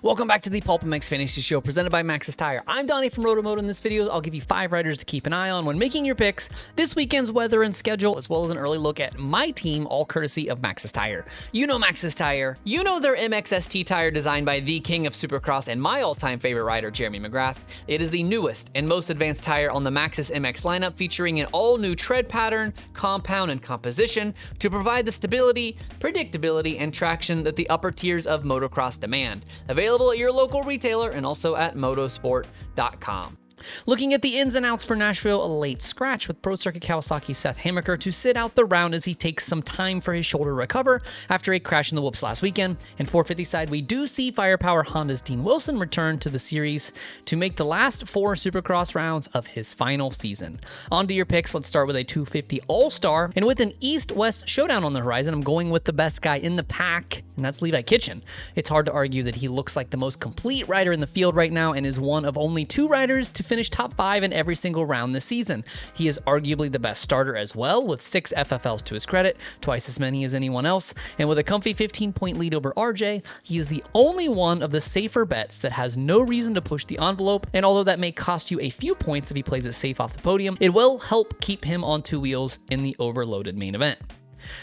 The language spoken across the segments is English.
Welcome back to the PulpMX Fantasy Show presented by Maxxis Tire. I'm Donnie from RotoMoto. In this video, I'll give you 5 riders to keep an eye on when making your picks, this weekend's weather and schedule, as well as an early look at my team, all courtesy of Maxxis Tire. You know Maxxis Tire. You know their MXST tire designed by the king of Supercross and my all-time favorite rider, Jeremy McGrath. It is the newest and most advanced tire on the Maxxis MX lineup, featuring an all-new tread pattern, compound, and composition to provide the stability, predictability, and traction that the upper tiers of motocross demand. Available at your local retailer and also at motosport.com. Looking at the ins and outs for Nashville, a late scratch with Pro Circuit Kawasaki's Seth Hammaker to sit out the round as he takes some time for his shoulder to recover after a crash in the whoops last weekend. And 450 side, we do see Firepower Honda's Dean Wilson return to the series to make the last 4 Supercross rounds of his final season. On to your picks. Let's start with a 250 All-Star. And with an East-West showdown on the horizon, I'm going with the best guy in the pack, and that's Levi Kitchen. It's hard to argue that he looks like the most complete rider in the field right now and is one of only 2 riders to finish top 5 in every single round this season. He is arguably the best starter as well, with 6 FFLs to his credit, twice as many as anyone else, and with a comfy 15-point lead over RJ, he is the only one of the safer bets that has no reason to push the envelope, and although that may cost you a few points if he plays it safe off the podium, it will help keep him on 2 wheels in the overloaded main event.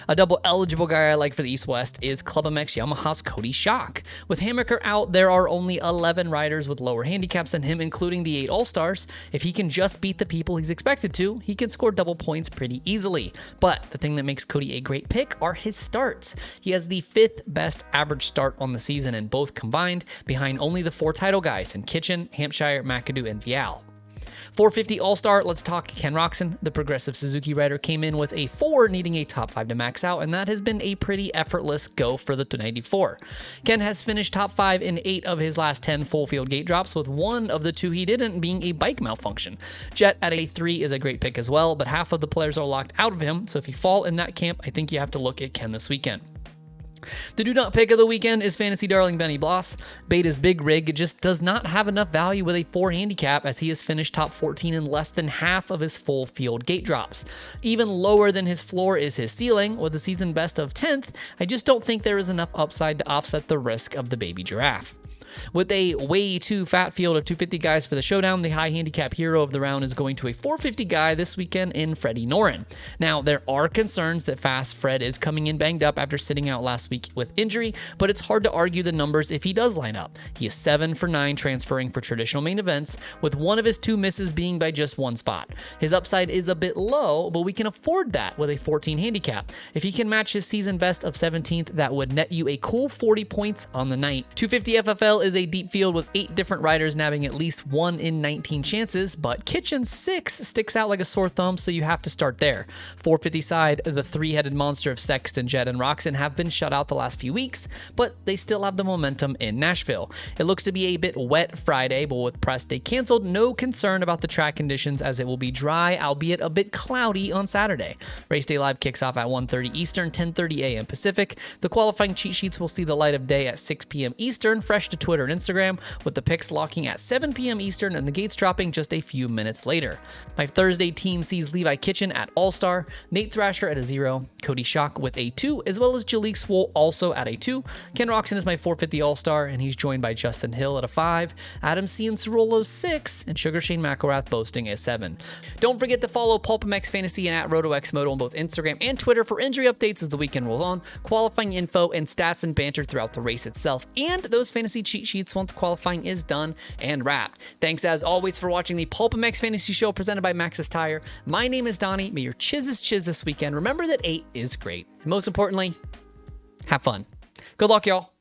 A double eligible guy I like for the East-West is PulpMX Yamaha's Cody Schock. With Hammaker out, there are only 11 riders with lower handicaps than him, including the 8 All-Stars. If he can just beat the people he's expected to, he can score double points pretty easily. But the thing that makes Cody a great pick are his starts. He has the 5th best average start on the season, and both combined, behind only the 4 title guys in Kitchen, Hampshire, McAdoo, and Vial. 450 All-Star, let's talk Ken Roczen. The progressive Suzuki rider came in with a 4, needing a top 5 to max out, and that has been a pretty effortless go for the 294. Ken has finished top 5 in 8 of his last 10 full field gate drops, with 1 of the 2 he didn't being a bike malfunction. Jet at a 3 is a great pick as well, but half of the players are locked out of him, so if you fall in that camp, I think you have to look at Ken this weekend. The do not pick of the weekend is fantasy darling Benny Bloss. Beta's big rig just does not have enough value with a 4 handicap, as he has finished top 14 in less than half of his full field gate drops. Even lower than his floor is his ceiling, with a season best of 10th. I just don't think there is enough upside to offset the risk of the baby giraffe. With a way too fat field of 250 guys for the Showdown, the high handicap hero of the round is going to a 450 guy this weekend in Freddie Noren. Now, there are concerns that Fast Fred is coming in banged up after sitting out last week with injury, but it's hard to argue the numbers if he does line up. He is 7 for 9 transferring for traditional main events, with 1 of his 2 misses being by just 1 spot. His upside is a bit low, but we can afford that with a 14 handicap. If he can match his season best of 17th, that would net you a cool 40 points on the night. 250 FFL is a deep field with 8 different riders nabbing at least 1 in 19 chances, but Kitchen's 6 sticks out like a sore thumb, so you have to start there. 450 side, the 3-headed monster of Sexton, Jet, and Roczen have been shut out the last few weeks, but they still have the momentum in Nashville. It looks to be a bit wet Friday, but with press day canceled, no concern about the track conditions, as it will be dry, albeit a bit cloudy on Saturday. Race day live kicks off at 1:30 Eastern, 10:30 a.m. Pacific. The qualifying cheat sheets will see the light of day at 6 p.m. Eastern, fresh to Twitter and Instagram, with the picks locking at 7 p.m. Eastern and the gates dropping just a few minutes later. My Thursday team sees Levi Kitchen at All-Star, Nate Thrasher at a 0, Cody Schock with a 2, as well as Jalik Swoll also at a 2. Ken Roczen is my 450 All-Star, and he's joined by Justin Hill at a 5, Adam Cianciarulo 6, and Sugar Shane McElrath boasting a 7. Don't forget to follow PulpMX Fantasy and at RotoXMoto on both Instagram and Twitter for injury updates as the weekend rolls on, qualifying info, and stats and banter throughout the race itself, and those fantasy cheat sheets once qualifying is done and wrapped. Thanks as always for watching the PulpMX Fantasy Show presented by Maxxis Tire. My name is Donnie. May your chiz this weekend. Remember that 8 is great. And most importantly, have fun. Good luck, y'all.